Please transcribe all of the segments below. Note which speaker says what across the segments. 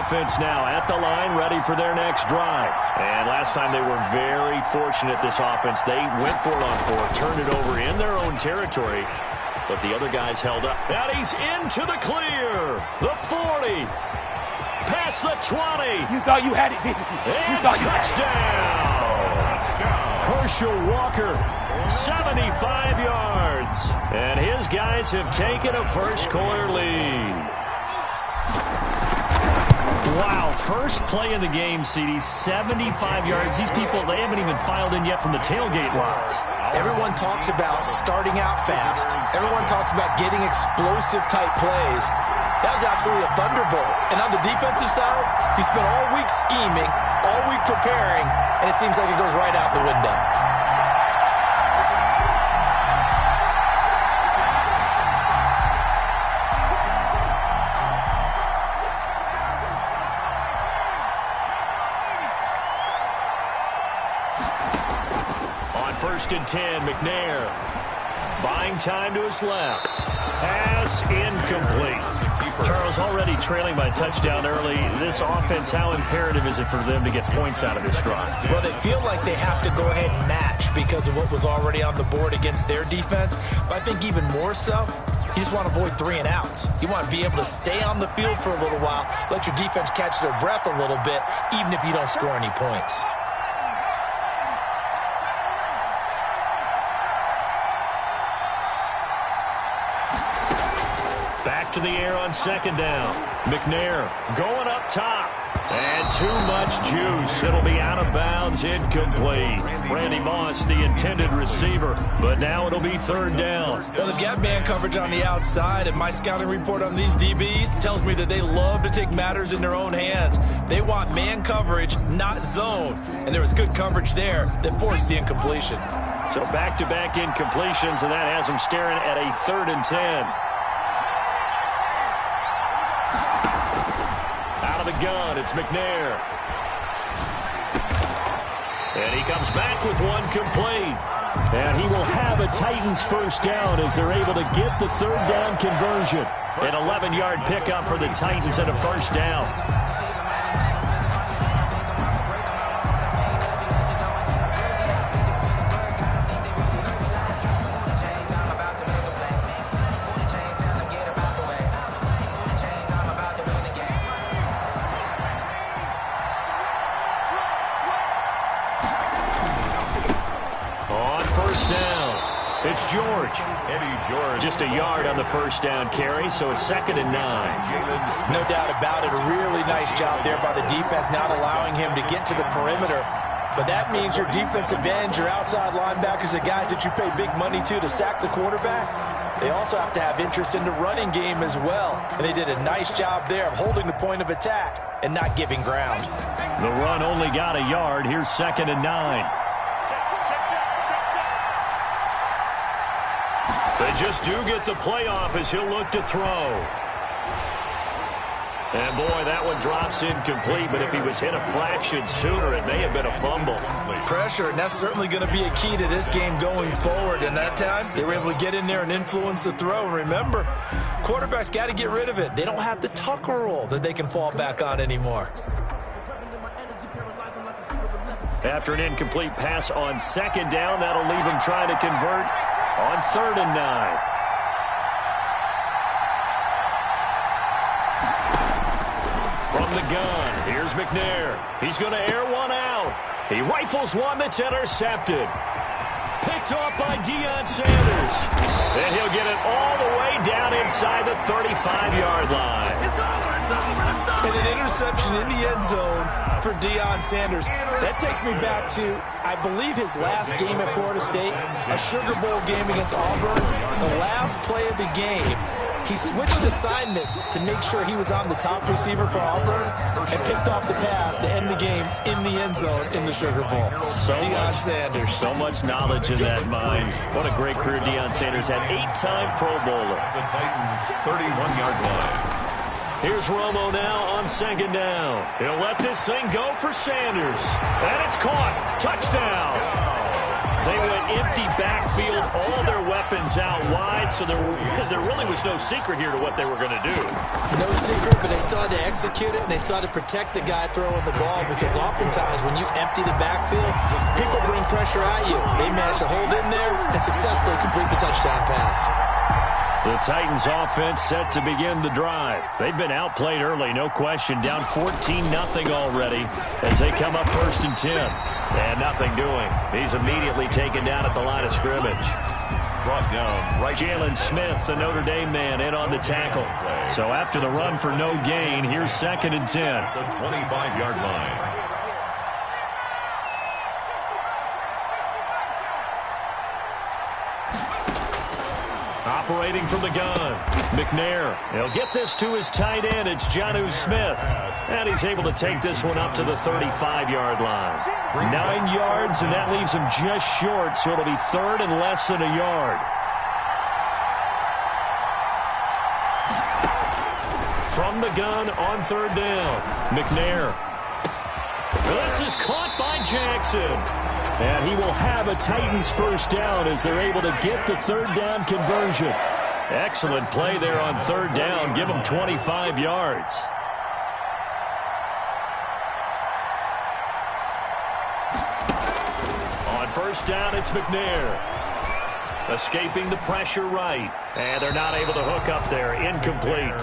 Speaker 1: offense now at the line, ready for their next drive. And last time they were very fortunate, this offense. They went for it on fourth, turned it over in their own territory, but the other guys held up. And he's into the clear. The 40. Past the 20.
Speaker 2: You thought you had it, didn't you?
Speaker 1: And touchdown. Herschel Walker, 75 yards. And his guys have taken a first-quarter lead. Wow, first play in the game, CD, 75 yards. These people, they haven't even filed in yet from the tailgate lines.
Speaker 3: Everyone talks about starting out fast. Everyone talks about getting explosive-type plays. That was absolutely a thunderbolt. And on the defensive side, he spent all week scheming, all week preparing, and it seems like it goes right out the window.
Speaker 1: On 1st and 10, McNair buying time to his left. Pass incomplete. Charles, already trailing by a touchdown early. This offense, how imperative is it for them to get points out of this drive?
Speaker 3: Well, they feel like they have to go ahead and match because of what was already on the board against their defense. But I think even more so, you just want to avoid 3 and outs. You want to be able to stay on the field for a little while, let your defense catch their breath a little bit, even if you don't score any points.
Speaker 1: Back to the air on 2nd down. McNair going up top. And too much juice. It'll be out of bounds, incomplete. Randy Moss, the intended receiver. But now it'll be 3rd down.
Speaker 3: Well, they've got man coverage on the outside, and my scouting report on these DBs tells me that they love to take matters in their own hands. They want man coverage, not zone. And there was good coverage there that forced the incompletion.
Speaker 1: So back-to-back incompletions, and that has them staring at a 3rd and 10. Out of the gun, it's McNair. And he comes back with one complete. And he will have a Titans first down as they're able to get the 3rd down conversion. An 11-yard pickup for the Titans and a first down. It's George. Just a yard on the first down carry, so it's 2nd and 9.
Speaker 3: No doubt about it. A really nice job there by the defense, not allowing him to get to the perimeter. But that means your defensive ends, your outside linebackers, the guys that you pay big money to sack the quarterback, they also have to have interest in the running game as well. And they did a nice job there of holding the point of attack and not giving ground.
Speaker 1: The run only got a yard. Here's 2nd and 9. They just do get the playoff as he'll look to throw. And boy, that one drops incomplete, but if he was hit a fraction sooner, it may have been a fumble.
Speaker 3: Pressure, and that's certainly going to be a key to this game going forward. And that time, they were able to get in there and influence the throw. And remember, quarterbacks got to get rid of it. They don't have the Tucker rule that they can fall back on anymore.
Speaker 1: After an incomplete pass on 2nd down, that'll leave him trying to convert on 3rd and 9. From the gun, here's McNair. He's going to air one out. He rifles one that's intercepted. Picked off by Deion Sanders. And he'll get it all the way down inside the 35-yard line.
Speaker 3: And an interception in the end zone for Deion Sanders. That takes me back to, I believe, his last game at Florida State, a Sugar Bowl game against Auburn. The last play of the game, he switched assignments to make sure he was on the top receiver for Auburn and picked off the pass to end the game in the end zone in the Sugar Bowl. Deion Sanders.
Speaker 1: So much knowledge in that mind. What a great career Deion Sanders had. 8-time Pro Bowler.
Speaker 4: The Titans' 31-yard line.
Speaker 1: Here's Romo now on 2nd down. He'll let this thing go for Sanders. And it's caught. Touchdown. They went empty backfield, all their weapons out wide, so there really was no secret here to what they were going to do.
Speaker 3: No secret, but they still had to execute it, and they still had to protect the guy throwing the ball, because oftentimes when you empty the backfield, people bring pressure at you. They managed to hold in there and successfully complete the touchdown pass.
Speaker 1: The Titans offense set to begin the drive. They've been outplayed early, no question. Down 14-0 already as they come up 1st and 10. And nothing doing. He's immediately taken down at the line of scrimmage.
Speaker 4: Brought down right.
Speaker 1: Jalen Smith, the Notre Dame man, in on the tackle. So after the run for no gain, here's 2nd and 10.
Speaker 4: The 25-yard line.
Speaker 1: Operating from the gun, McNair. He'll get this to his tight end. It's Jonnu Smith. And he's able to take this one up to the 35-yard line. 9 yards, and that leaves him just short, so it'll be 3rd and less than a yard. From the gun on 3rd down, McNair. This is caught by Jackson. And he will have a Titans 1st down as they're able to get the 3rd down conversion. Excellent play there on 3rd down. Give them 25 yards. On 1st down, it's McNair. Escaping the pressure right. And they're not able to hook up there. Incomplete.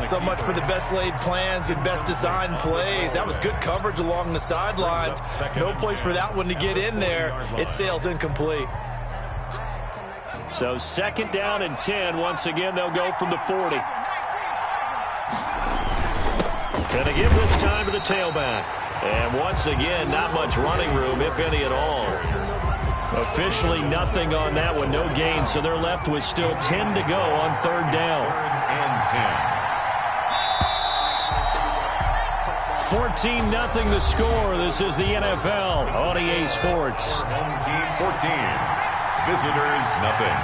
Speaker 3: So much for the best laid plans and best designed plays. That was good coverage along the sidelines. No place for that one to get in there. It sails incomplete.
Speaker 1: So 2nd down and 10. Once again, they'll go from the 40. Gonna give this time to the tailback. And once again, not much running room, if any at all. Officially nothing on that one, no gain, so they're left with still 10 to go on 3rd down. 14-0 the score. This is the NFL on EA Sports.
Speaker 4: Home team 14. Visitors nothing.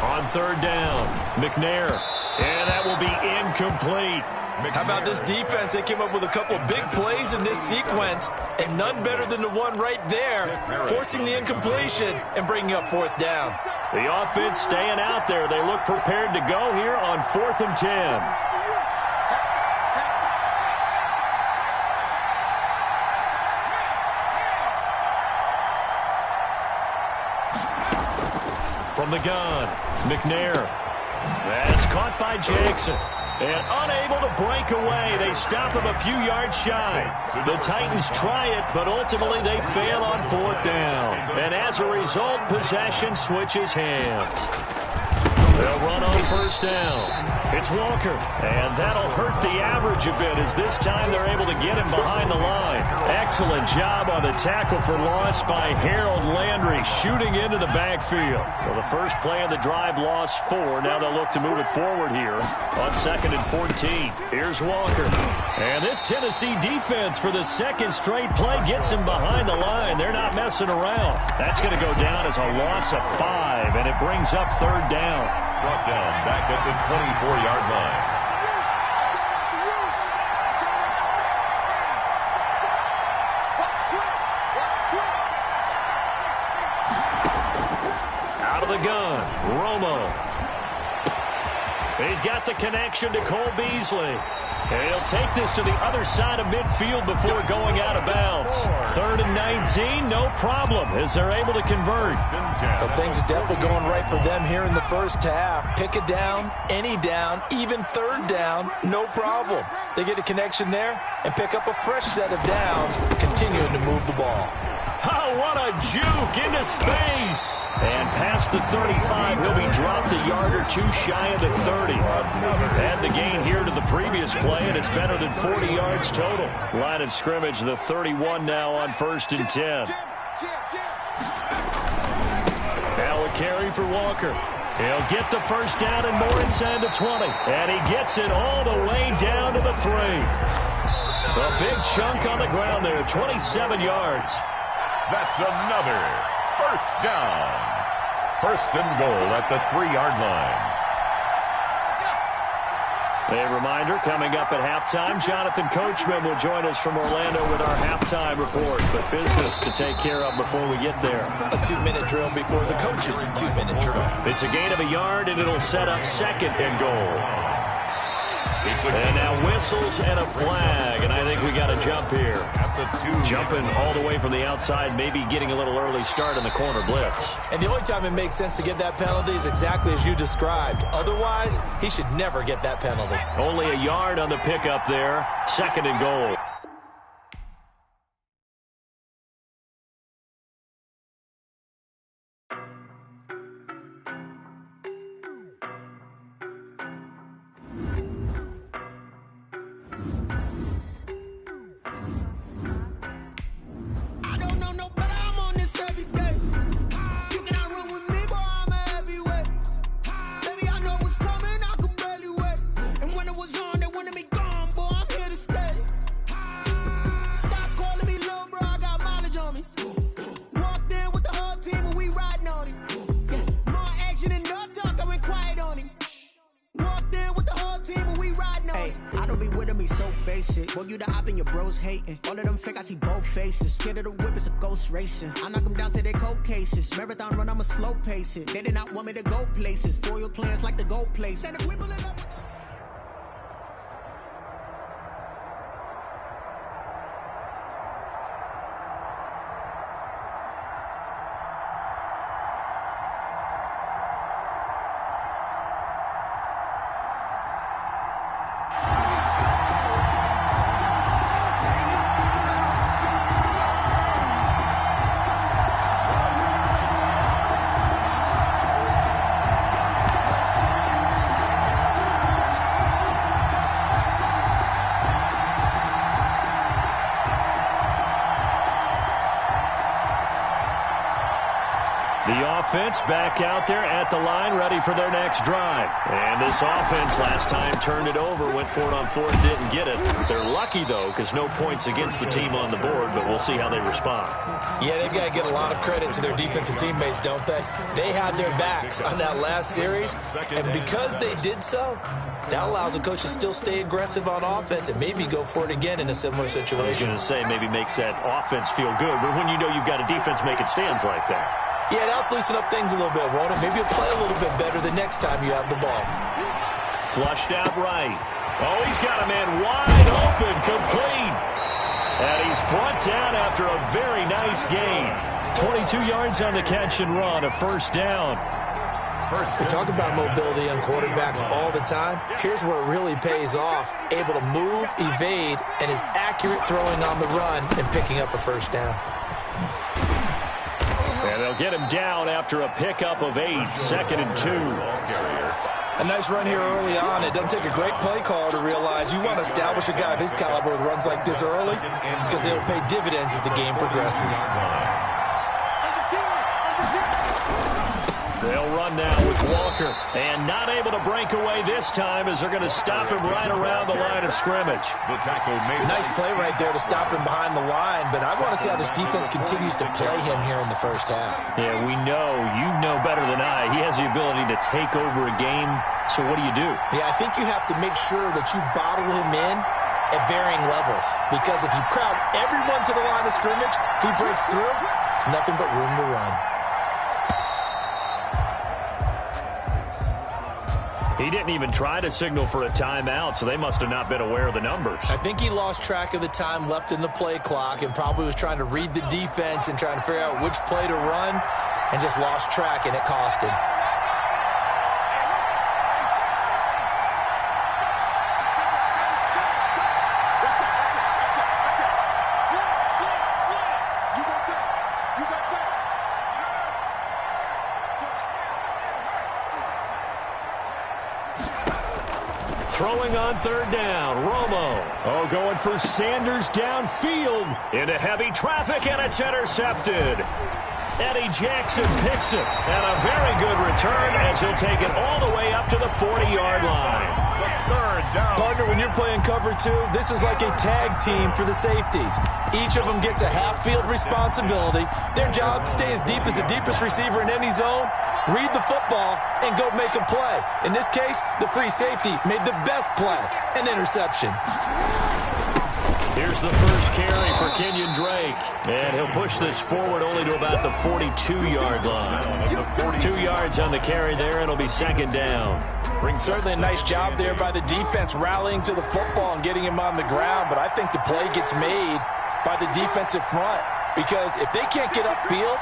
Speaker 1: On 3rd down, McNair. And that will be incomplete.
Speaker 3: How about this defense? They came up with a couple of big plays in this sequence, and none better than the one right there, forcing the incompletion and bringing up 4th down.
Speaker 1: The offense staying out there. They look prepared to go here on 4th and 10. From the gun, McNair. That's caught by Jackson. And unable to break away. They stop him a few yards shy. The Titans try it, but ultimately they fail on 4th down. And as a result, possession switches hands. They'll run on 1st down. It's Walker. And that'll hurt the average a bit as this time they're able to get him behind the line. Excellent job on the tackle for loss by Harold Landry, shooting into the backfield. Well, the first play of the drive lost 4. Now they'll look to move it forward here on 2nd and 14. Here's Walker. And this Tennessee defense for the 2nd straight play gets him behind the line. They're not messing around. That's going to go down as a loss of 5, and it brings up 3rd down.
Speaker 4: Brought down back at the 24-yard line.
Speaker 1: Out of the gun, Romo. He's got the connection to Cole Beasley. And he'll take this to the other side of midfield before going out of bounds. 3rd and 19, no problem, as they're able to convert.
Speaker 3: But things are definitely going right for them here in the first half. Pick a down, any down, even 3rd down, no problem. They get a connection there and pick up a fresh set of downs, continuing to move the ball.
Speaker 1: Oh, what a juke into space. And past the 35, he'll be dropped a yard or two shy of the 30. Add the gain here to the previous play, and it's better than 40 yards total. Line of scrimmage, the 31 now on 1st and 10. Now a carry for Walker. He'll get the 1st down and more inside the 20. And he gets it all the way down to the 3. A big chunk on the ground there, 27 yards.
Speaker 4: That's another 1st down. 1st and goal at the 3-yard line.
Speaker 1: A reminder, coming up at halftime, Jonathan Coachman will join us from Orlando with our halftime report. But business to take care of before we get there.
Speaker 3: A 2-minute drill before the coach's 2-minute drill.
Speaker 1: It's a gain of a yard, and it'll set up 2nd and goal. And now whistles and a flag, and I think we got a jump here. Jumping all the way from the outside, maybe getting a little early start in the corner blitz.
Speaker 3: And the only time it makes sense to get that penalty is exactly as you described. Otherwise, he should never get that penalty.
Speaker 1: Only a yard on the pickup there, 2nd and goal.
Speaker 2: Racing. I knock them down to their cold cases. Marathon run, I'ma slow pace it. They did not want me to go places. Foil plans like the gold place. And if we pull it up.
Speaker 1: The offense back out there at the line, ready for their next drive. And this offense last time turned it over, went for it on 4th, didn't get it. They're lucky, though, because no points against the team on the board, but we'll see how they respond.
Speaker 3: Yeah, they've got to get a lot of credit to their defensive teammates, don't they? They had their backs on that last series, and because they did so, that allows the coach to still stay aggressive on offense and maybe go for it again in a similar situation.
Speaker 1: I was going to say maybe makes that offense feel good, but when you know you've got a defense making stands like that.
Speaker 3: Yeah, that'll loosen up things a little bit, won't it? Maybe you'll play a little bit better the next time you have the ball.
Speaker 1: Flushed out right. Oh, he's got a man wide open, complete. And he's brought down after a very nice gain. 22 yards on the catch and run, a 1st down.
Speaker 3: We talk about mobility on quarterbacks all the time. Here's where it really pays off. Able to move, evade, and is accurate throwing on the run and picking up a 1st down.
Speaker 1: And they'll get him down after a pickup of 8, 2nd and 2.
Speaker 3: A nice run here early on. It doesn't take a great play caller to realize you want to establish a guy of his caliber with runs like this early because they'll pay dividends as the game progresses.
Speaker 1: They'll run now with Walker. And not able to break away this time as they're going to stop him right around the line of scrimmage.
Speaker 3: Nice play right there to stop him behind the line, but I want to see how this defense continues to play him here in the 1st half.
Speaker 1: Yeah, we know. You know better than I. He has the ability to take over a game, so what do you do?
Speaker 3: Yeah, I think you have to make sure that you bottle him in at varying levels, because if you crowd everyone to the line of scrimmage, if he breaks through, there's nothing but room to run.
Speaker 1: He didn't even try to signal for a timeout, so they must have not been aware of the numbers.
Speaker 3: I think he lost track of the time left in the play clock and probably was trying to read the defense and trying to figure out which play to run and just lost track, and it cost him.
Speaker 1: Throwing on 3rd down, Romo. Oh, going for Sanders downfield into heavy traffic, and it's intercepted. Eddie Jackson picks it, and a very good return as he'll take it all the way up to the 40-yard line.
Speaker 4: third down.
Speaker 3: Partner, when you're playing cover two, this is like a tag team for the safeties. Each of them gets a half-field responsibility. Their job, stay as deep as the deepest receiver in any zone, read the football, and go make a play. In this case, the free safety made the best play, an interception.
Speaker 1: Here's the first carry for Kenyon Drake. And he'll push this forward only to about the 42-yard line. 2 yards on the carry there. It'll be second down.
Speaker 3: Certainly a nice job there by the defense rallying to the football and getting him on the ground. But I think the play gets made by the defensive front. Because if they can't get upfield,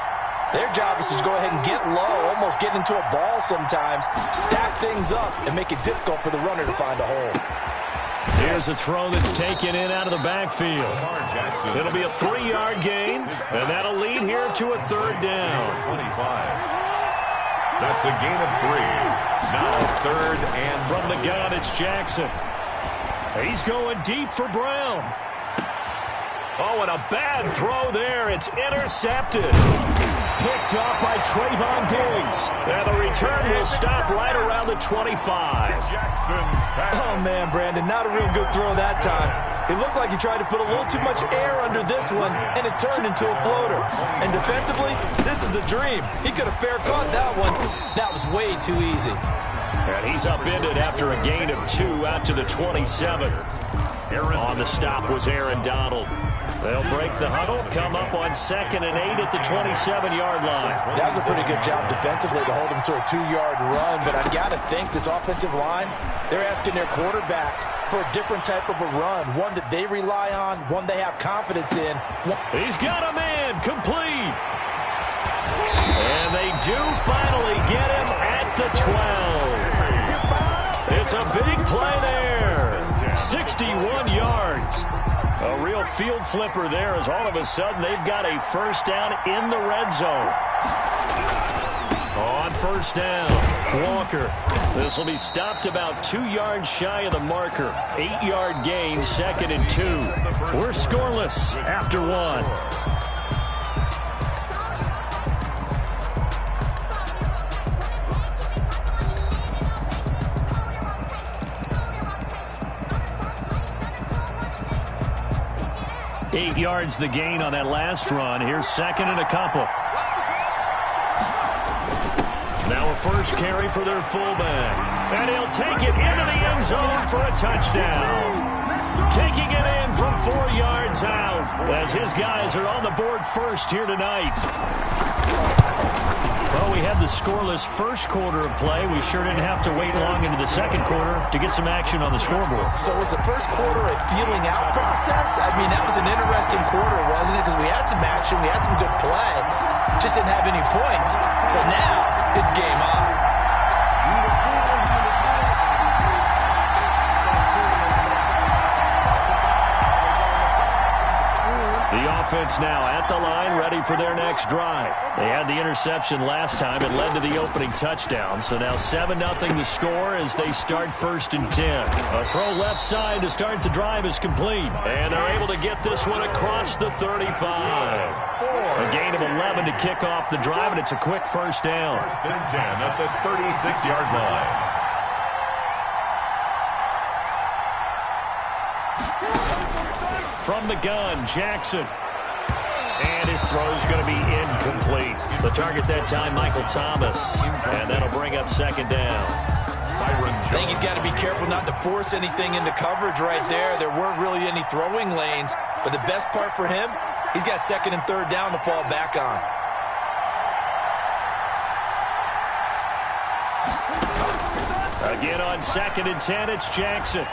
Speaker 3: their job is to go ahead and get low, almost get into a ball sometimes, stack things up, and make it difficult for the runner to find a hole.
Speaker 1: Here's a throw that's taken in out of the backfield. It'll be a 3-yard gain, and that'll lead here to a third down.
Speaker 4: 25. That's a gain of 3. Now third and
Speaker 1: from the gun, it's Jackson. He's going deep for Brown. Oh, and a bad throw there. It's intercepted. Picked off by Trayvon Diggs. And the return will stop right around the 25.
Speaker 3: Oh, man, Brandon, not a real good throw that time. It looked like he tried to put a little too much air under this one, and it turned into a floater. And defensively, this is a dream. He could have fair caught that one. That was way too easy.
Speaker 1: And he's upended after a gain of 2 out to the 27. On the stop was Aaron Donald. They'll break the huddle, come up on 2nd and 8 at the 27-yard line.
Speaker 3: That was a pretty good job defensively to hold him to a 2-yard run, but I've got to think this offensive line, they're asking their quarterback for a different type of a run, one that they rely on, one they have confidence in.
Speaker 1: He's got a man, complete. And they do finally get him at the 12. It's a big play there. 61 yards. A real field flipper there as all of a sudden they've got a first down in the red zone. On first down, Walker. This will be stopped about 2 yards shy of the marker. 8-yard gain, 2nd and 2. We're scoreless after 1. Eight yards the gain on that last run. Here's 2nd and a couple. Now a first carry for their fullback. And he'll take it into the end zone for a touchdown. Taking it in from 4 yards out as his guys are on the board first here tonight. Well, we had the scoreless first quarter of play. We sure didn't have to wait long into the second quarter to get some action on the scoreboard.
Speaker 3: So was the first quarter a feeling out process? I mean, that was an interesting quarter, wasn't it? Because we had some action, we had some good play, just didn't have any points. So now it's game on.
Speaker 1: The offense now at the line, ready for their next drive. They had the interception last time. It led to the opening touchdown. So now 7-0 the score as they start 1st and 10. A throw left side to start the drive is complete. And they're able to get this one across the 35. A gain of 11 to kick off the drive, and it's a quick first down.
Speaker 4: 1st and 10 at the 36-yard line.
Speaker 1: From the gun, Jackson. And his throw is going to be incomplete. The target that time, Michael Thomas. And that'll bring up 2nd down.
Speaker 3: I think he's got to be careful not to force anything into coverage right there. There weren't really any throwing lanes. But the best part for him, he's got 2nd and 3rd down to fall back on.
Speaker 1: Again on 2nd and 10, it's Jackson.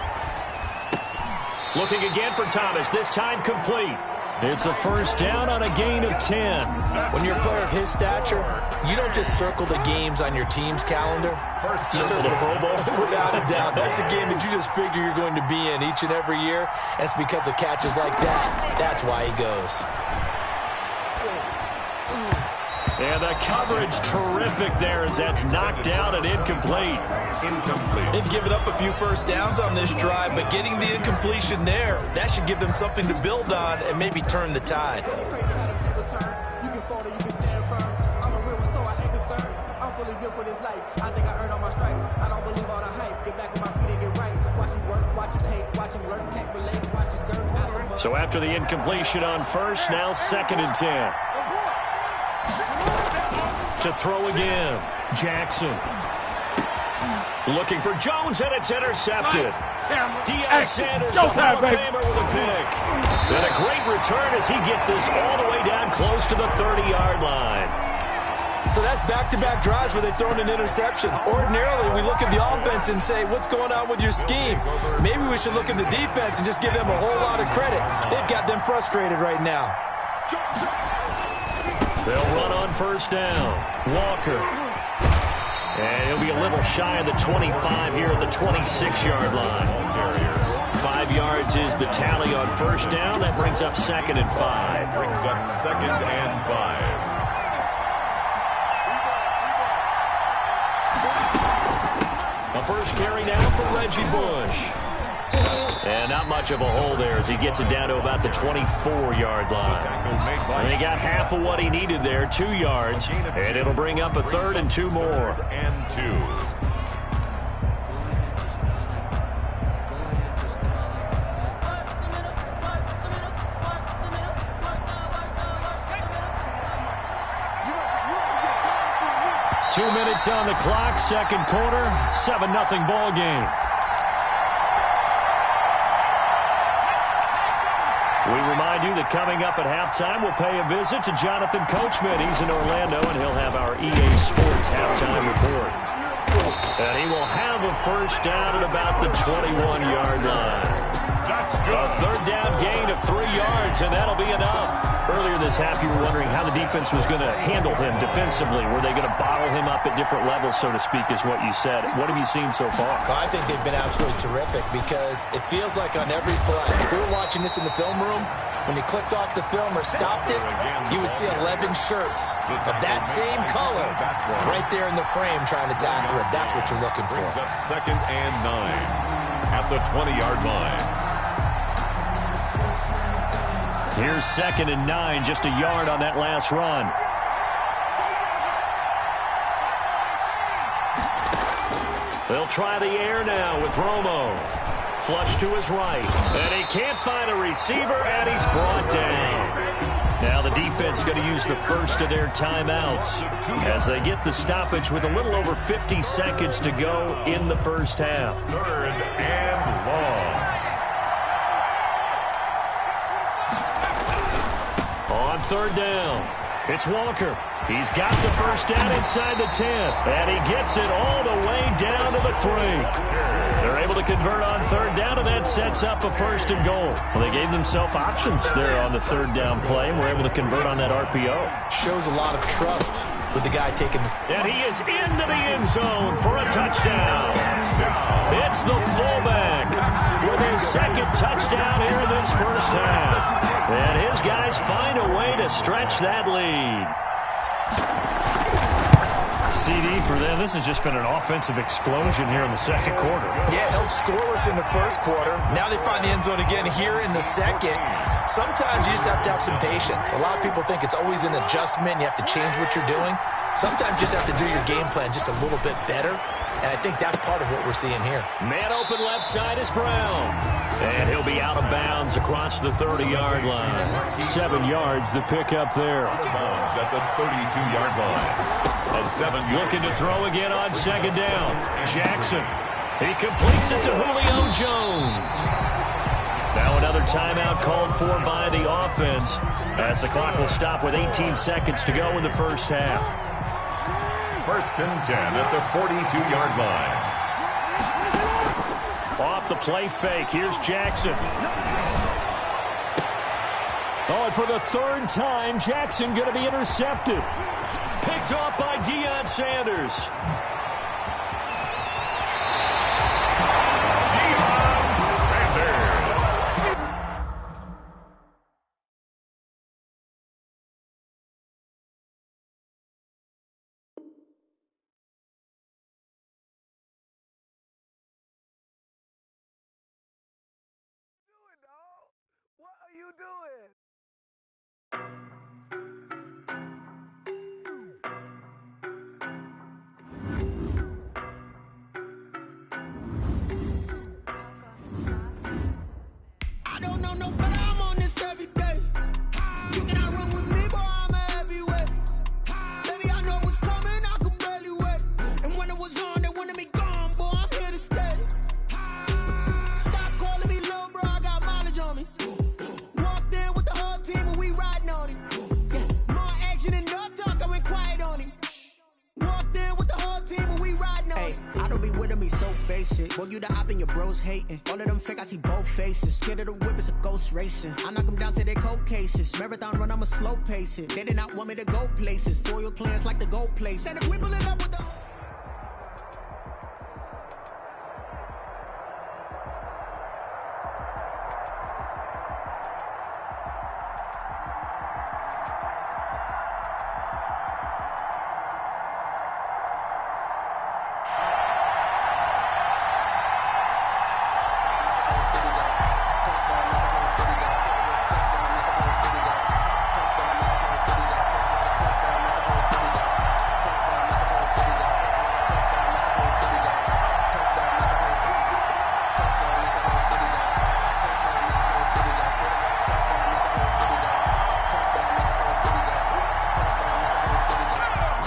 Speaker 1: Looking again for Thomas, this time complete. It's a first down on a gain of 10.
Speaker 3: When you're a player of his stature, you don't just circle the games on your team's calendar.
Speaker 1: You circle the Pro Bowl?
Speaker 3: Without a doubt. That's a game that you just figure you're going to be in each and every year. And it's because of catches like that. That's why he goes.
Speaker 1: And the coverage terrific there as that's knocked out and incomplete.
Speaker 3: They've given up a few first downs on this drive, but getting the incompletion there, that should give them something to build on and maybe turn the tide.
Speaker 5: I'm fully built for this life. I think I earned all my stripes. I don't believe all the hype. Get back on my feet and get right. Watch
Speaker 1: So after the incompletion on first, now 2nd and 10. To throw again, Jackson. Looking for Jones, and it's intercepted. Deion Sanders, the Hall of Famer, with a pick. And a great return as he gets this all the way down close to the 30-yard line.
Speaker 3: So that's back-to-back drives where they've thrown an interception. Ordinarily, we look at the offense and say, what's going on with your scheme? Maybe we should look at the defense and just give them a whole lot of credit. They've got them frustrated right now.
Speaker 1: They'll run on first down. Walker. And he'll be a little shy of the 25 here at the 26-yard line. 5 yards is the tally on first down. That brings up 2nd and 5.
Speaker 4: Brings up 2nd and 5.
Speaker 1: A first carry now for Reggie Bush. And not much of a hole there as he gets it down to about the 24-yard line. And he got half of what he needed there, 2 yards. And it'll bring up a 3rd and 2 more.
Speaker 4: And 2.
Speaker 1: 2 minutes on the clock, 2nd quarter, 7-0 ball game. We remind you that coming up at halftime, we'll pay a visit to Jonathan Coachman. He's in Orlando, and he'll have our EA Sports halftime report. And he will have a first down at about the 21-yard line. A 3rd down gain of 3 yards, and that'll be enough. Earlier this half, you were wondering how the defense was going to handle him defensively. Were they going to bottle him up at different levels, so to speak, is what you said. What have you seen so far?
Speaker 3: Well, I think they've been absolutely terrific because it feels like on every play, if we were watching this in the film room, when he clicked off the film or stopped it, you would see 11 shirts of that same color right there in the frame trying to tackle it. That's what you're looking for.
Speaker 4: Brings up 2nd and 9 at the 20-yard line.
Speaker 1: Here's 2nd and 9, just a yard on that last run. They'll try the air now with Romo. Flush to his right. And he can't find a receiver, and he's brought down. Now the defense going to use the first of their timeouts as they get the stoppage with a little over 50 seconds to go in the first half.
Speaker 4: 3rd and long.
Speaker 1: On 3rd down, it's Walker. He's got the first down inside the 10, and he gets it all the way down to the 3. They're able to convert on 3rd down, and that sets up a 1st and goal. Well, they gave themselves options there on the 3rd down play, and were able to convert on that RPO.
Speaker 3: Shows a lot of trust with the guy taking this.
Speaker 1: And he is into the end zone for a touchdown. It's the fullback with his 2nd touchdown here in this first half. And his guys find a way to stretch that lead. CD for them. This has just been an offensive explosion here in the 2nd quarter.
Speaker 3: Yeah, held scoreless in the 1st quarter. Now they find the end zone again here in the 2nd. Sometimes you just have to have some patience. A lot of people think it's always an adjustment. You have to change what you're doing. Sometimes you just have to do your game plan just a little bit better. And I think that's part of what we're seeing here.
Speaker 1: Man open left side is Brown. And he'll be out of bounds across the 30-yard line. 7 yards the pick up there.
Speaker 4: Bounds at the 32-yard line. A 7-yard.
Speaker 1: Looking to throw again on 2nd down. Jackson. He completes it to Julio Jones. Now another timeout called for by the offense as the clock will stop with 18 seconds to go in the first half.
Speaker 4: 1st and 10 at the 42-yard line.
Speaker 1: Off the play fake, here's Jackson. Oh, and for the 3rd time, Jackson going to be intercepted. Picked off by Deion Sanders.
Speaker 5: What are you doing?
Speaker 2: me so basic. Boy, you the op and your bros hating. All of them fake, I see both faces. Scared of the whip, it's a ghost racing. I knock them down to their cold cases. Marathon run, I'ma slow pace it. They did not want me to go places. Foil plans like the gold place. And if we pulling up with the...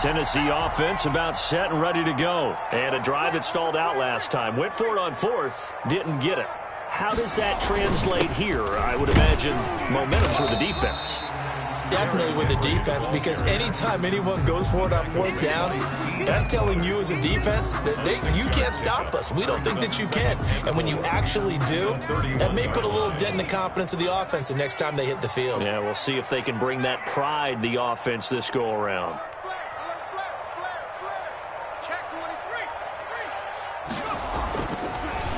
Speaker 1: Tennessee offense about set and ready to go. And a drive that stalled out last time. Went for it on fourth, didn't get it. How does that translate here? I would imagine momentum's with the defense.
Speaker 3: Definitely with the defense, because anytime anyone goes for it on fourth down, that's telling you as a defense that you can't stop us. We don't think that you can. And when you actually do, that may put a little dent in the confidence of the offense the next time they hit the field.
Speaker 1: Yeah, we'll see if they can bring that pride, the offense, this go-around.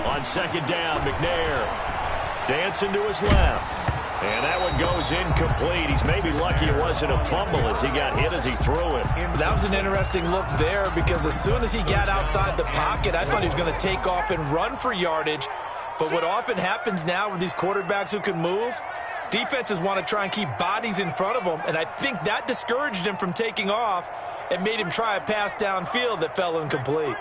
Speaker 1: On second down, McNair dancing to his left. And that one goes incomplete. He's maybe lucky it wasn't a fumble as he got hit as he threw it.
Speaker 3: That was an interesting look there, because as soon as he got outside the pocket, I thought he was going to take off and run for yardage. But what often happens now with these quarterbacks who can move, defenses want to try and keep bodies in front of them. And I think that discouraged him from taking off and made him try a pass downfield that fell incomplete.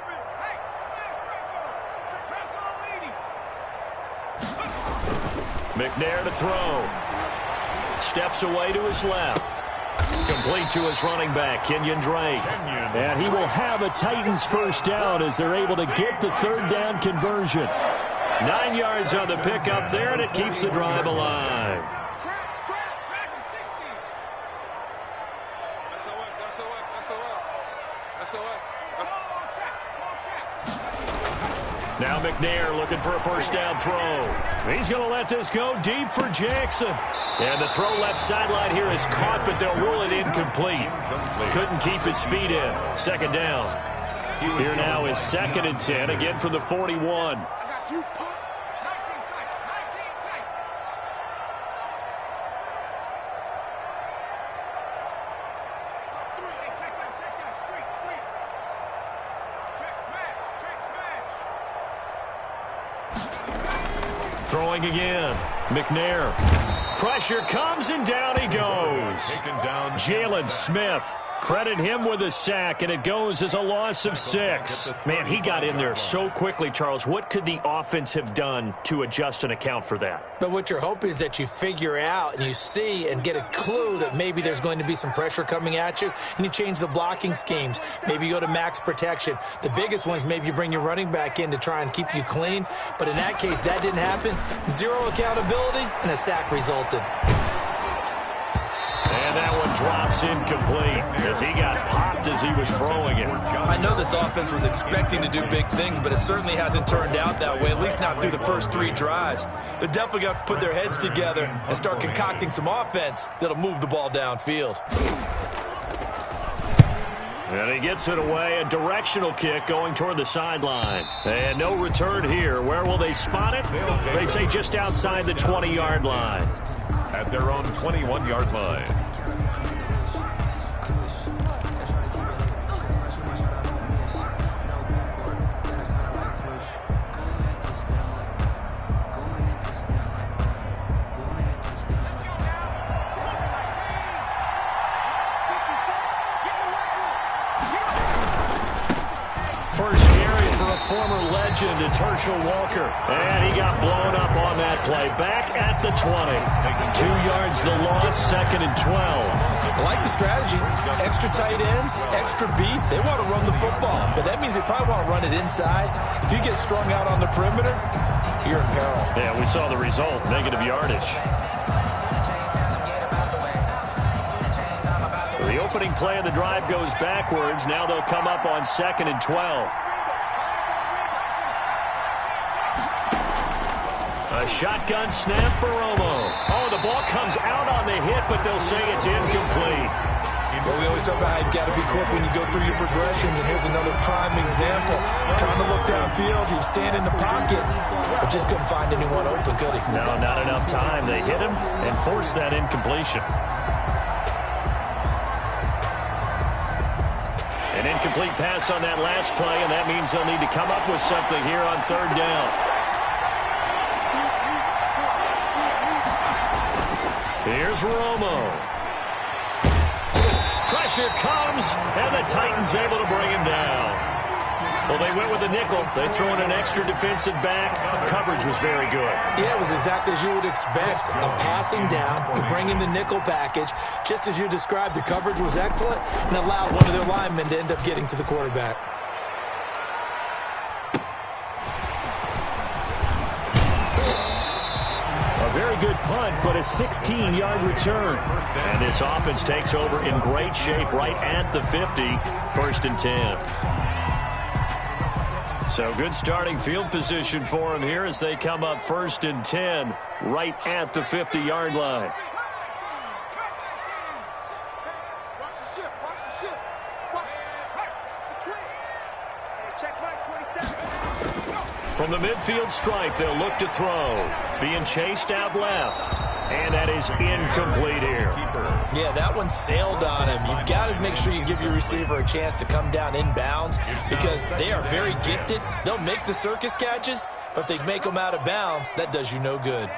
Speaker 1: McNair to throw. Steps away to his left. Complete to his running back, Kenyon Drake.
Speaker 6: And he will have a Titans first down as they're able to get the third down conversion.
Speaker 1: 9 yards on the pickup there, and it keeps the drive alive. Now McNair looking for a first down throw. He's going to let this go deep for Jackson. And the throw left sideline here is caught, but they'll rule it incomplete. Couldn't keep his feet in. Second down. Here now is 2nd and 10, again from the 41. Throwing again. McNair. Pressure comes and down he goes. Jalen Smith. Credit him with a sack, and it goes as a loss of 6. Man, he got in there so quickly, Charles. What could the offense have done to adjust and account for that?
Speaker 3: But what you're hoping is that you figure out and you see and get a clue that maybe there's going to be some pressure coming at you, and you change the blocking schemes. Maybe you go to max protection. The biggest one is maybe you bring your running back in to try and keep you clean. But in that case, that didn't happen. 0 accountability, and a sack resulted.
Speaker 1: And that one drops incomplete as he got popped as he was throwing it.
Speaker 3: I know this offense was expecting to do big things, but it certainly hasn't turned out that way, at least not through the first 3 drives. They're definitely going to have to put their heads together and start concocting some offense that'll move the ball downfield.
Speaker 1: And he gets it away, a directional kick going toward the sideline. And no return here. Where will they spot it? They say just outside the 20-yard line.
Speaker 4: At their own 21-yard line.
Speaker 1: First carry for a former legend, it's Herschel Walker. And he got blown up on that play. Back at the 20. 2 yards the loss, 2nd and 12.
Speaker 3: I like the strategy. Extra tight ends, extra beef. They want to run the football, but that means they probably want to run it inside. If you get strung out on the perimeter, you're in peril.
Speaker 1: Yeah, we saw the result, negative yardage. So the opening play of the drive goes backwards. Now they'll come up on 2nd and 12. A shotgun snap for Romo. Oh, the ball comes out on the hit, but they'll say it's incomplete.
Speaker 3: Well, we always talk about how you've got to be quick when you go through your progressions, and here's another prime example. Trying to look downfield, he was standing in the pocket, but just couldn't find anyone open, could he?
Speaker 1: No, not enough time. They hit him and forced that incompletion. An incomplete pass on that last play, and that means they'll need to come up with something here on third down. Here's Romo. Pressure comes, and the Titans able to bring him down. Well, they went with the nickel. They threw in an extra defensive back. Coverage was very good.
Speaker 3: Yeah, it was exactly as you would expect. A passing down, you bring in the nickel package. Just as you described, the coverage was excellent and allowed one of their linemen to end up getting to the quarterback.
Speaker 6: A very good punt, but a 16-yard return.
Speaker 1: And this offense takes over in great shape right at the 50, 1st and 10. So good starting field position for them here as they come up 1st and 10 right at the 50-yard line. From the midfield stripe, they'll look to throw. Being chased out left. And that is incomplete here.
Speaker 3: Yeah, that one sailed on him. You've got to make sure you give your receiver a chance to come down inbounds because they are very gifted. They'll make the circus catches, but if they make them out of bounds, that does you no good.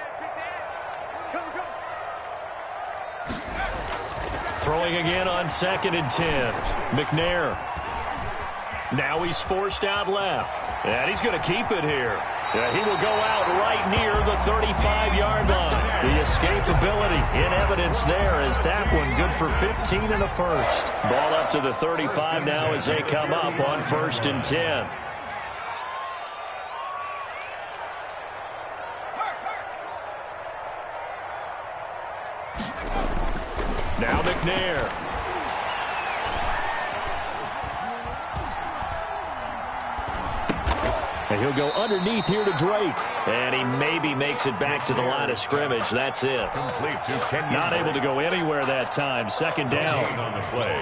Speaker 1: Throwing again on 2nd and 10. McNair. Now he's forced out left. And he's going to keep it here. He will go out right near the 35-yard line. The escapability in evidence there as that one good for 15 and a first. Ball up to the 35 now as they come up on 1st and 10. Now McNair.
Speaker 6: And he'll go underneath here to Drake.
Speaker 1: And he maybe makes it back to the line of scrimmage. That's it.
Speaker 6: Not able to go anywhere that time. 2nd down.
Speaker 4: On the play,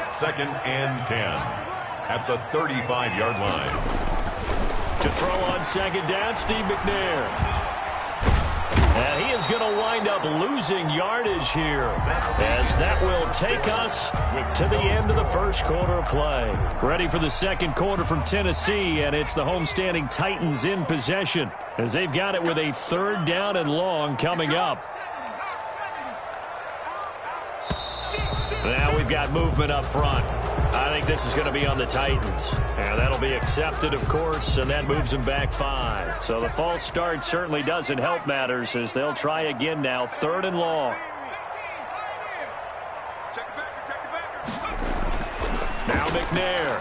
Speaker 4: 2nd and 10 at the 35-yard line.
Speaker 1: To throw on 2nd down, Steve McNair. And he is going to wind up losing yardage here as that will take us to the end of the first quarter of play.
Speaker 6: Ready for the 2nd quarter from Tennessee, and it's the homestanding Titans in possession as they've got it with a 3rd down and long coming up.
Speaker 1: Now we've got movement up front. I think this is going to be on the Titans. And that'll be accepted, of course, and that moves them back 5. So the false start certainly doesn't help matters as they'll try again now, 3rd and long. Now McNair.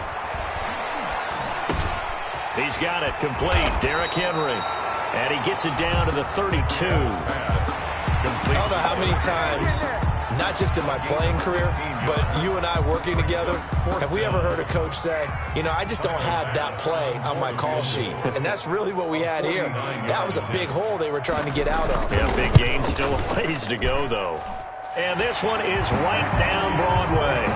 Speaker 1: He's got it complete. Derrick Henry. And he gets it down to the 32.
Speaker 3: I don't know how many times, not just in my playing career, but you and I working together, have we ever heard a coach say, you know, I just don't have that play on my call sheet. And that's really what we had here. That was a big hole they were trying to get out of.
Speaker 1: Yeah, big gain, still a ways to go, though. And this one is right down Broadway.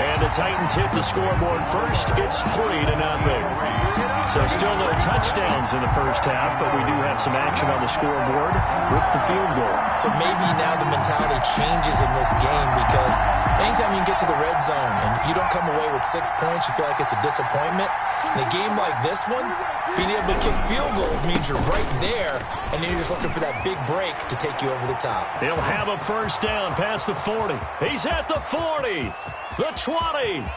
Speaker 1: And the Titans hit the scoreboard first. It's 3-0. So still no touchdowns in the first half, but we do have some action on the scoreboard with the field goal.
Speaker 3: So maybe now the mentality changes in this game because anytime you can get to the red zone, and if you don't come away with 6 points, you feel like it's a disappointment. In a game like this one, being able to kick field goals means you're right there, and then you're just looking for that big break to take you over the top.
Speaker 1: He'll have a 1st down past the 40. He's at the 40, the 20.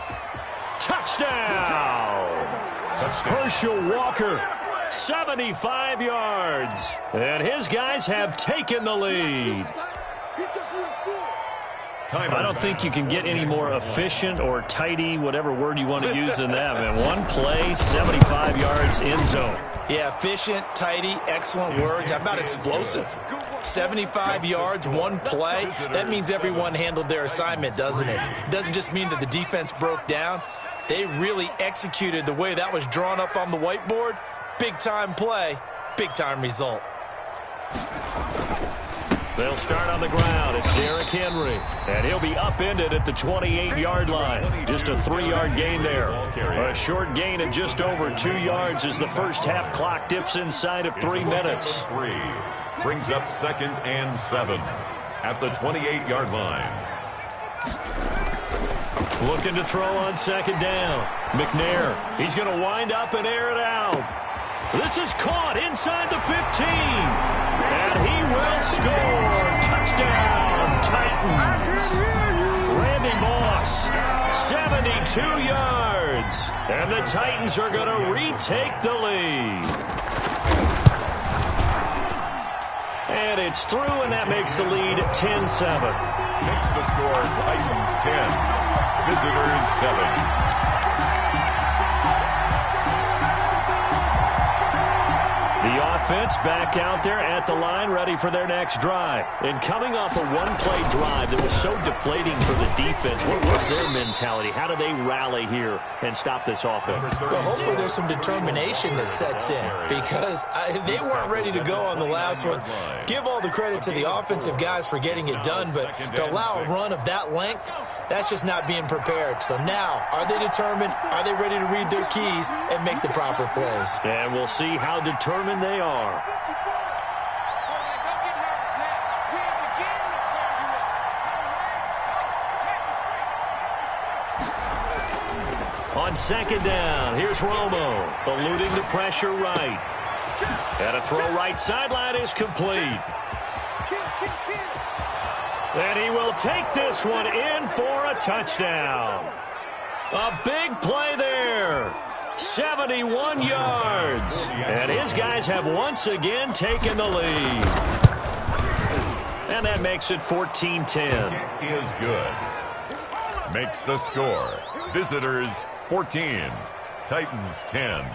Speaker 1: Touchdown! Herschel Walker, 75 yards. And his guys have taken the lead. I don't think you can get any more efficient or tidy, whatever word you want to use in that. And one play, 75 yards, end zone.
Speaker 3: Yeah, efficient, tidy, excellent words. How about explosive? 75 yards, one play. That means everyone handled their assignment, doesn't it? It doesn't just mean that the defense broke down. They really executed the way that was drawn up on the whiteboard. Big-time play, big-time result.
Speaker 6: They'll start on the ground. It's Derrick Henry. And he'll be upended at the 28-yard line. Just a 3-yard gain there. A short gain of just over 2 yards as the first half clock dips inside of 3 minutes.
Speaker 4: Brings up 2nd and 7 at the 28-yard line.
Speaker 6: Looking to throw on 2nd down. McNair. He's going to wind up and air it out. This is caught inside the 15. And he will score. Touchdown, Titans. Randy Moss, 72 yards. And the Titans are going to retake the lead. And it's through, and that makes the lead 10-7.
Speaker 4: Makes the score Titans 10, visitors 7.
Speaker 6: The offense back out there at the line, ready for their next drive. And coming off a one-play drive that was so deflating for the defense, what's their mentality? How do they rally here and stop this offense?
Speaker 3: Well, hopefully there's some determination that sets in because they weren't ready to go on the last one. Give all the credit to the offensive guys for getting it done, but to allow a run of that length, that's just not being prepared. So now, are they determined? Are they ready to read their keys and make the proper plays?
Speaker 6: And we'll see how determined they are. On 2nd down, here's Romo, eluding the pressure right. And a throw right sideline is complete. And he will take this one in for a touchdown. A big play there. 71 yards. And his guys have once again taken the lead. And that makes it 14-10.
Speaker 4: Is good. Makes the score. Visitors 14. Titans 10.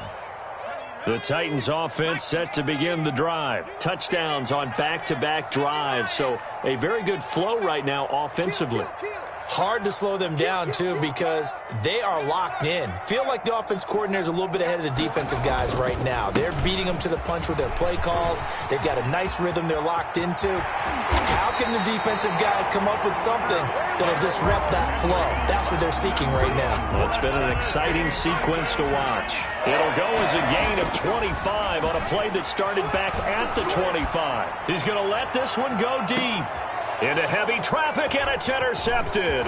Speaker 6: The Titans offense set to begin the drive. Touchdowns on back-to-back drives. So a very good flow right now offensively.
Speaker 3: Hard to slow them down, too, because they are locked in. Feel like the offense coordinator is a little bit ahead of the defensive guys right now. They're beating them to the punch with their play calls. They've got a nice rhythm they're locked into. How can the defensive guys come up with something that'll disrupt that flow? That's what they're seeking right now.
Speaker 6: Well, it's been an exciting sequence to watch. It'll go as a gain of 25 on a play that started back at the 25. He's going to let this one go deep. Into heavy traffic, and it's intercepted.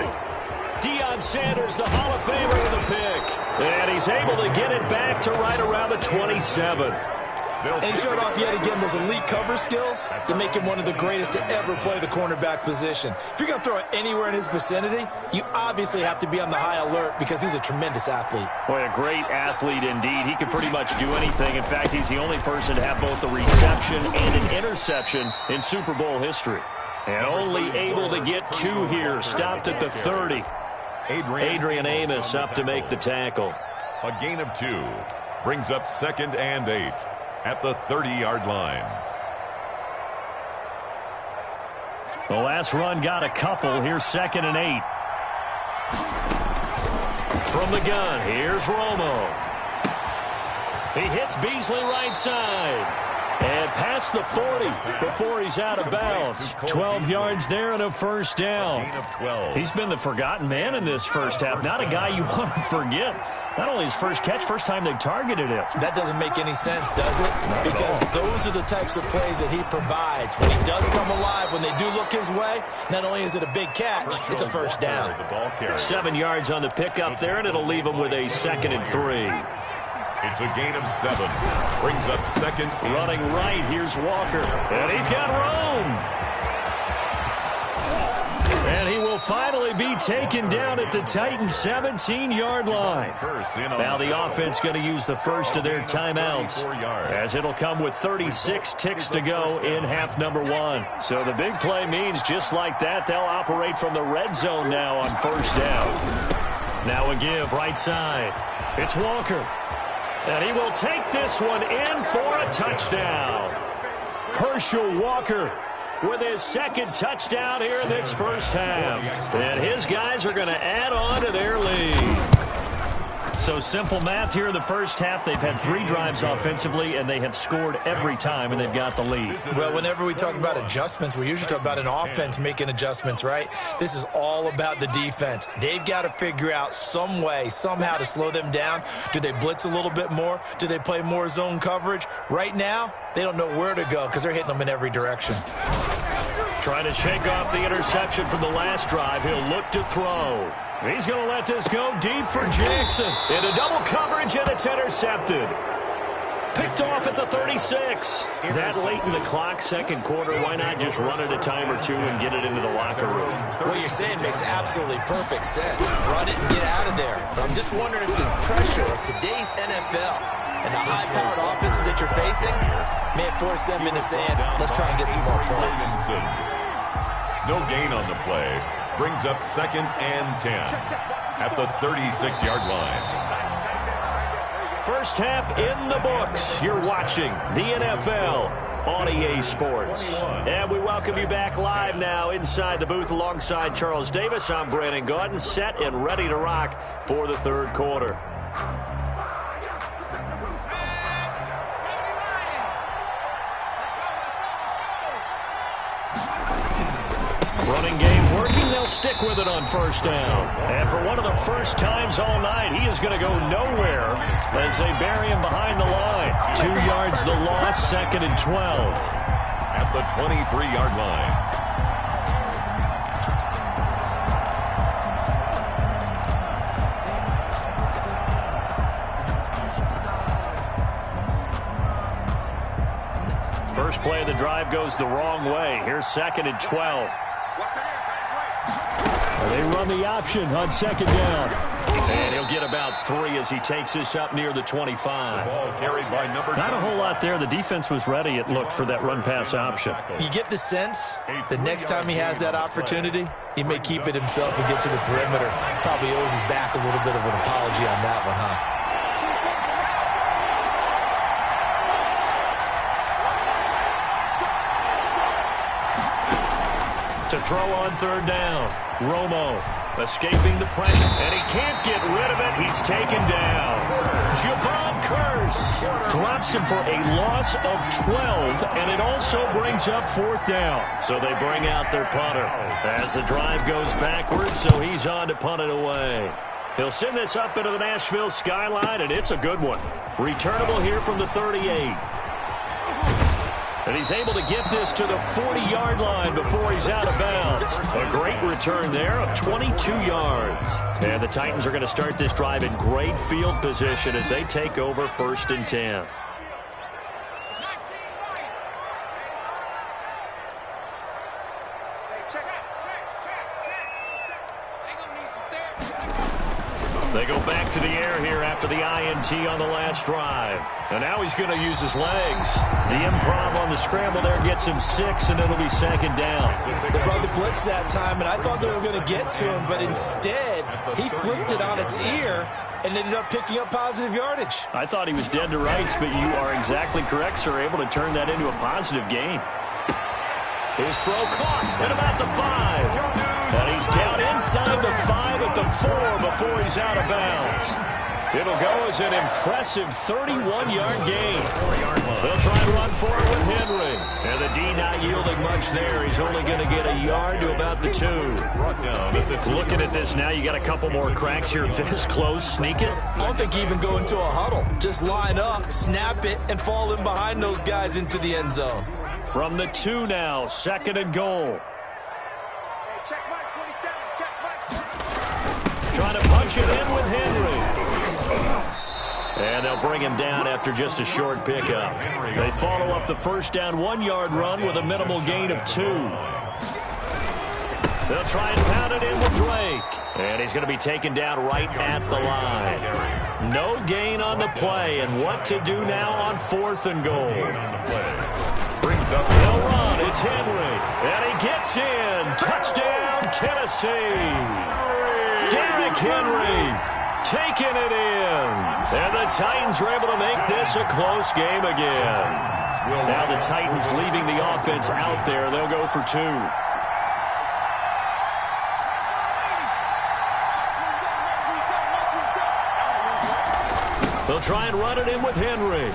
Speaker 6: Deion Sanders, the Hall of Famer, with a pick. And he's able to get it back to right around the 27.
Speaker 3: And he showed off yet again those elite cover skills that make him one of the greatest to ever play the cornerback position. If you're going to throw it anywhere in his vicinity, you obviously have to be on the high alert because he's a tremendous athlete.
Speaker 6: Boy, a great athlete indeed. He can pretty much do anything. In fact, he's the only person to have both a reception and an interception in Super Bowl history. And only able to get 2 here. Stopped at the 30. Adrian Amos up to make the tackle.
Speaker 4: A gain of 2. Brings up 2nd and 8 at the 30-yard line.
Speaker 6: The last run got a couple. Here's 2nd and 8. From the gun, here's Romo. He hits Beasley right side. And past the 40 before he's out of bounds. 12 yards there and a first down. He's been the forgotten man in this first half. Not a guy you want to forget. Not only his first catch, first time they've targeted him.
Speaker 3: That doesn't make any sense, does it? Because those are the types of plays that he provides. When he does come alive, when they do look his way, not only is it a big catch, it's a first down.
Speaker 6: 7 yards on the pickup there, and it'll leave him with a 2nd and 3.
Speaker 4: It's a gain of 7. Brings up 2nd.
Speaker 6: Running right, here's Walker. And he's got room. And he will finally be taken down at the Titans' 17-yard line. Now the offense going to use the first of their timeouts, as it'll come with 36 ticks to go in half number 1. So the big play means just like that, they'll operate from the red zone now on first down. Now a give right side. It's Walker. And he will take this one in for a touchdown. Herschel Walker with his 2nd touchdown here in this first half. And his guys are going to add on to their lead. So simple math here in the first half. They've had 3 drives offensively, and they have scored every time, and they've got the lead.
Speaker 3: Well, whenever we talk about adjustments, we usually talk about an offense making adjustments, right? This is all about the defense. They've got to figure out some way, somehow to slow them down. Do they blitz a little bit more? Do they play more zone coverage? Right now, they don't know where to go because they're hitting them in every direction.
Speaker 6: Trying to shake off the interception from the last drive. He'll look to throw. He's going to let this go deep for Jackson. Into double coverage, and it's intercepted. Picked off at the 36. That late in the clock, second quarter, why not just run it a time or two and get it into the locker room?
Speaker 3: What you're saying makes absolutely perfect sense. Run it and get out of there. But I'm just wondering if the pressure of today's NFL and the high-powered offenses that you're facing may force them into saying, let's try and get some more points.
Speaker 4: No gain on the play. Brings up 2nd and 10 at the 36-yard line.
Speaker 6: First half in the books. You're watching the NFL on EA Sports. And we welcome you back live now inside the booth alongside Charles Davis. I'm Brandon Gaudin, set and ready to rock for the third quarter. Running game working. They'll stick with it on first down. And for one of the first times all night, he is going to go nowhere as they bury him behind the line. 2 yards the loss, 2nd and 12.
Speaker 4: At the 23-yard line.
Speaker 6: First play of the drive goes the wrong way. Here's 2nd and 12. They run the option on 2nd down. And he'll get about 3 as he takes this up near the 25.
Speaker 4: Ball carried by number
Speaker 6: Not a whole lot there. The defense was ready, it looked, for that run-pass option.
Speaker 3: You get the sense the next time he has that opportunity, he may keep it himself and get to the perimeter. Probably owes his back a little bit of an apology on that one, huh?
Speaker 6: To throw on 3rd down. Romo escaping the pressure, and he can't get rid of it. He's taken down. Javon Curse drops him for a loss of 12, and it also brings up 4th down. So they bring out their punter as the drive goes backwards, so he's on to punt it away. He'll send this up into the Nashville skyline, and it's a good one. Returnable here from the 38. And he's able to get this to the 40-yard line before he's out of bounds. A great return there of 22 yards. And the Titans are going to start this drive in great field position as they take over 1st and 10. They go back to the air here after the INT on the last drive. And now he's going to use his legs. The improv on the scramble there gets him 6, and it'll be 2nd down.
Speaker 3: They brought the blitz that time, and I thought they were going to get to him, but instead he flipped it on its ear and ended up picking up positive yardage.
Speaker 6: I thought he was dead to rights, but you are exactly correct, sir. Able to turn that into a positive gain. His throw caught at about the 5. And he's down inside the 5 at the 4 before he's out of bounds. It'll go as an impressive 31-yard gain. They'll try and run for it with Henry. And the D not yielding much there. He's only going to get a yard to about the 2. Looking at this now, you got a couple more cracks here. This close, sneak it.
Speaker 3: I don't think you even go into a huddle. Just line up, snap it, and fall in behind those guys into the end zone.
Speaker 6: From the 2 now, 2nd and goal. Trying to punch it in with Henry. And they'll bring him down after just a short pickup. They follow up the first down 1-yard run with a minimal gain of 2. They'll try and pound it in with Drake. And he's going to be taken down right at the line. No gain on the play. And what to do now on 4th and goal. They'll run. It's Henry. And he gets in. Touchdown, Tennessee. Derrick Henry taking it in. And the Titans are able to make this a close game again. Now the Titans leaving the offense out there. They'll go for 2. They'll try and run it in with Henry.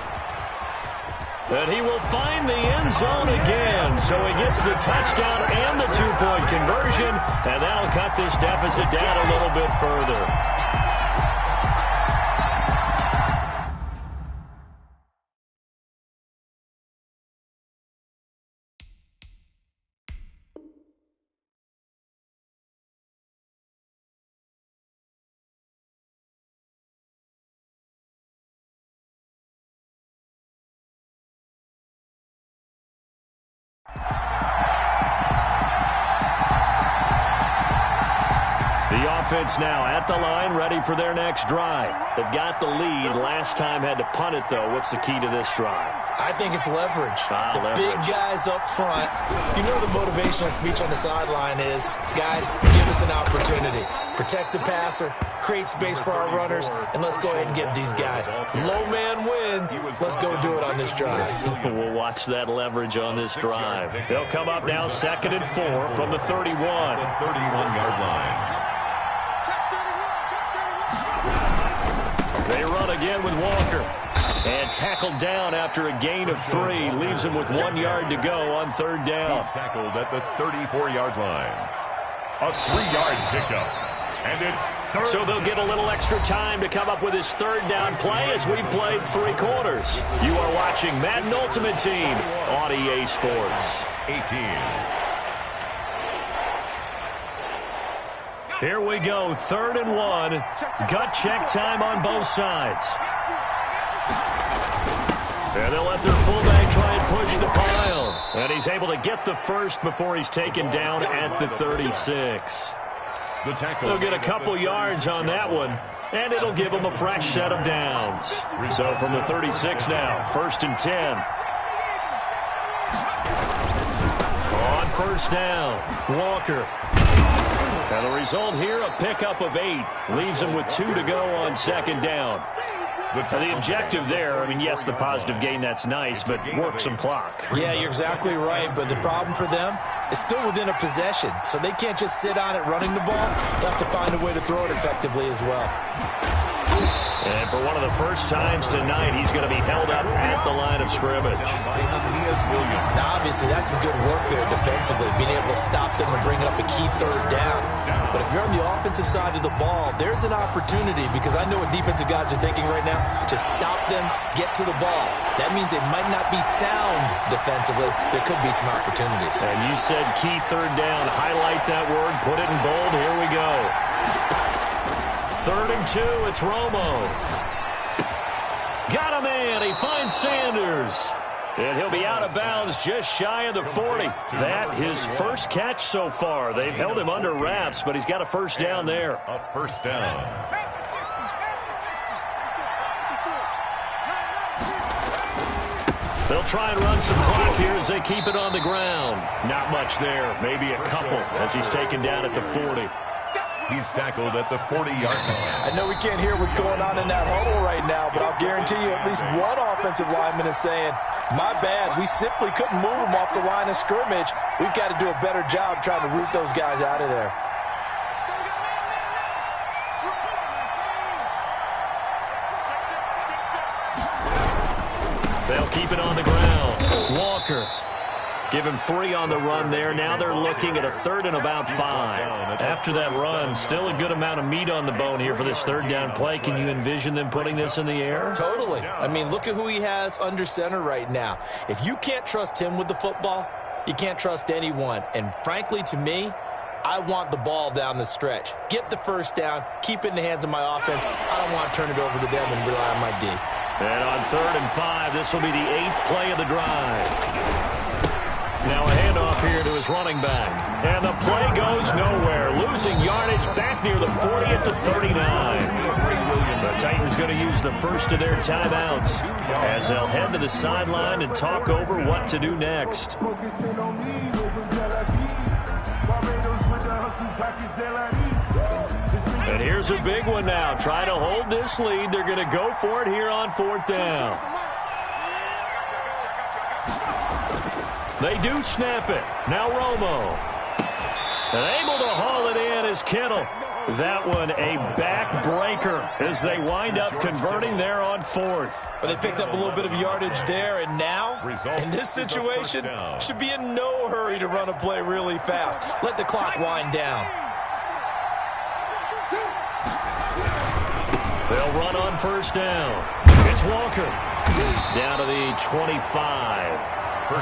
Speaker 6: And he will find the end zone again. So he gets the touchdown and the 2-point conversion. And that'll cut this deficit down a little bit further. The offense now at the line, ready for their next drive. They've got the lead. Last time had to punt it, though. What's the key to this drive?
Speaker 3: I think it's leverage.
Speaker 6: Leverage.
Speaker 3: Big guys up front. You know the motivational speech on the sideline is, guys, give us an opportunity. Protect the passer, create space for our runners, and let's go ahead and get these guys. Low man wins. Let's go do it on this drive.
Speaker 6: We'll watch that leverage on this drive. They'll come up now 2nd and 4 from the 31.
Speaker 4: The 31-yard line.
Speaker 6: They run again with Walker. And tackled down after a gain of 3. Leaves him with 1 yard to go on 3rd down.
Speaker 4: He's tackled at the 34-yard line. A 3-yard pickup. And it's third.
Speaker 6: So they'll get a little extra time to come up with his 3rd down play as we played 3 quarters. You are watching Madden Ultimate Team on EA Sports.
Speaker 4: 18.
Speaker 6: Here we go, 3rd and 1. Gut check time on both sides. And they'll let their fullback try and push the pile. And he's able to get the first before he's taken down at the 36. They'll get a couple yards on that one, and it'll give them a fresh set of downs. So from the 36 now, 1st and 10. On 1st down, Walker. And the result here, a pickup of 8. Leaves him with 2 to go on 2nd down. The objective there, I mean, yes, the positive gain, that's nice, but work some clock.
Speaker 3: Yeah, you're exactly right, but the problem for them is still within a possession, so they can't just sit on it running the ball. They'll have to find a way to throw it effectively as well.
Speaker 6: And for one of the first times tonight, he's going to be held up at the line of scrimmage.
Speaker 3: Now, obviously, that's some good work there defensively, being able to stop them and bring up a key 3rd down. But if you're on the offensive side of the ball, there's an opportunity, because I know what defensive guys are thinking right now, to stop them, get to the ball. That means they might not be sound defensively. There could be some opportunities.
Speaker 6: And you said key 3rd down. Highlight that word, put it in bold. Here we go. 3rd and 2, it's Romo. Got a man, he finds Sanders. And he'll be out of bounds just shy of the 40. That his first catch so far. They've held him under wraps, but he's got a 1st down there.
Speaker 4: A 1st down.
Speaker 6: They'll try and run some clock here as they keep it on the ground. Not much there, maybe a couple as he's taken down at the 40.
Speaker 4: He's tackled at the 40-yard line.
Speaker 3: I know we can't hear what's going on in that huddle right now, but I'll guarantee you at least one offensive lineman is saying, my bad, we simply couldn't move them off the line of scrimmage. We've got to do a better job trying to root those guys out of there.
Speaker 6: They'll keep it on the ground. Walker. Give him 3 on the run there. Now they're looking at a 3rd and about 5. After that run, still a good amount of meat on the bone here for this 3rd down play. Can you envision them putting this in the air?
Speaker 3: Totally. I mean, look at who he has under center right now. If you can't trust him with the football, you can't trust anyone. And frankly, to me, I want the ball down the stretch. Get the 1st down, keep it in the hands of my offense. I don't want to turn it over to them and rely on my D.
Speaker 6: And on 3rd and 5, this will be the 8th play of the drive. Now a handoff here to his running back. And the play goes nowhere. Losing yardage back near the 40 at the 39. The Titans going to use the first of their timeouts as they'll head to the sideline and talk over what to do next. And here's a big one now. Trying to hold this lead. They're going to go for it here on 4th down. They do snap it. Now Romo. And able to haul it in is Kittle. That one a backbreaker as they wind up converting there on 4th.
Speaker 3: But they picked up a little bit of yardage there, and now, in this situation, should be in no hurry to run a play really fast. Let the clock wind down.
Speaker 6: They'll run on 1st down. It's Walker. Down to the 25. 3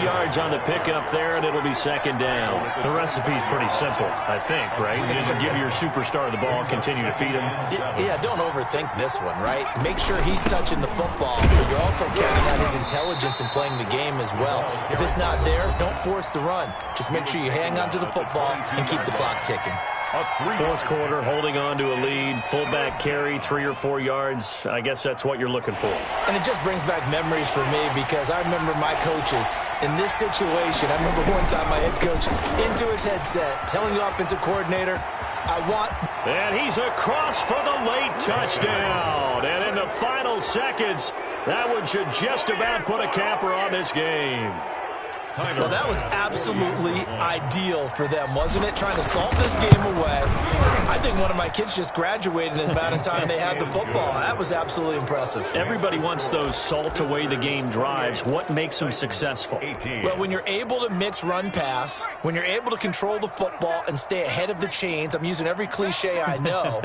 Speaker 6: yards on the pickup there, and it'll be 2nd down. The recipe's pretty simple, I think, right? Just give your superstar the ball, continue to feed him.
Speaker 3: Yeah, don't overthink this one, right? Make sure he's touching the football, but you're also counting on his intelligence in playing the game as well. If it's not there, don't force the run. Just make sure you hang on to the football and keep the clock ticking.
Speaker 6: 4th quarter, holding on to a lead, fullback carry, 3 or 4 yards. I guess that's what you're looking for.
Speaker 3: And it just brings back memories for me because I remember my coaches in this situation. I remember one time my head coach into his headset telling the offensive coordinator, I want...
Speaker 6: And he's across for the late touchdown. And in the final seconds, that one should just about put a capper on this game.
Speaker 3: Well, that was absolutely ideal for them, wasn't it? Trying to salt this game away. I think one of my kids just graduated in the amount of time they had the football. That was absolutely impressive.
Speaker 6: Everybody wants those salt-away-the-game drives. What makes them successful?
Speaker 3: Well, when you're able to mix run-pass, when you're able to control the football and stay ahead of the chains, I'm using every cliche I know,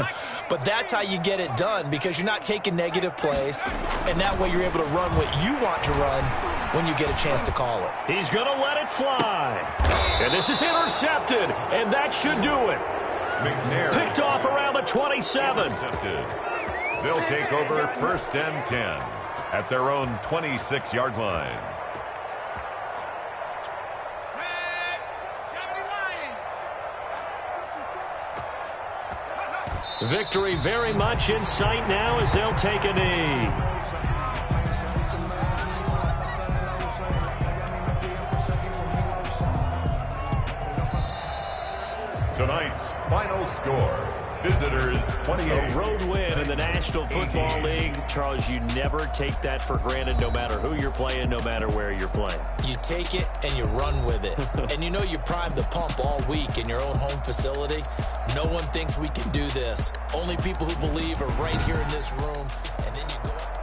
Speaker 3: but that's how you get it done because you're not taking negative plays, and that way you're able to run what you want to run when you get a chance to call it.
Speaker 6: He's going to let it fly. And this is intercepted, and that should do it.
Speaker 4: McNair
Speaker 6: picked off around the 27.
Speaker 4: They'll take over 1st and 10 at their own 26-yard line.
Speaker 6: Victory very much in sight now as they'll take a knee.
Speaker 4: Tonight's final score, visitors 28.
Speaker 6: A road win in the National Football League. Charles, you never take that for granted no matter who you're playing, no matter where you're playing.
Speaker 3: You take it and you run with it. And you know you primed the pump all week in your own home facility. No one thinks we can do this. Only people who believe are right here in this room. And then you go up.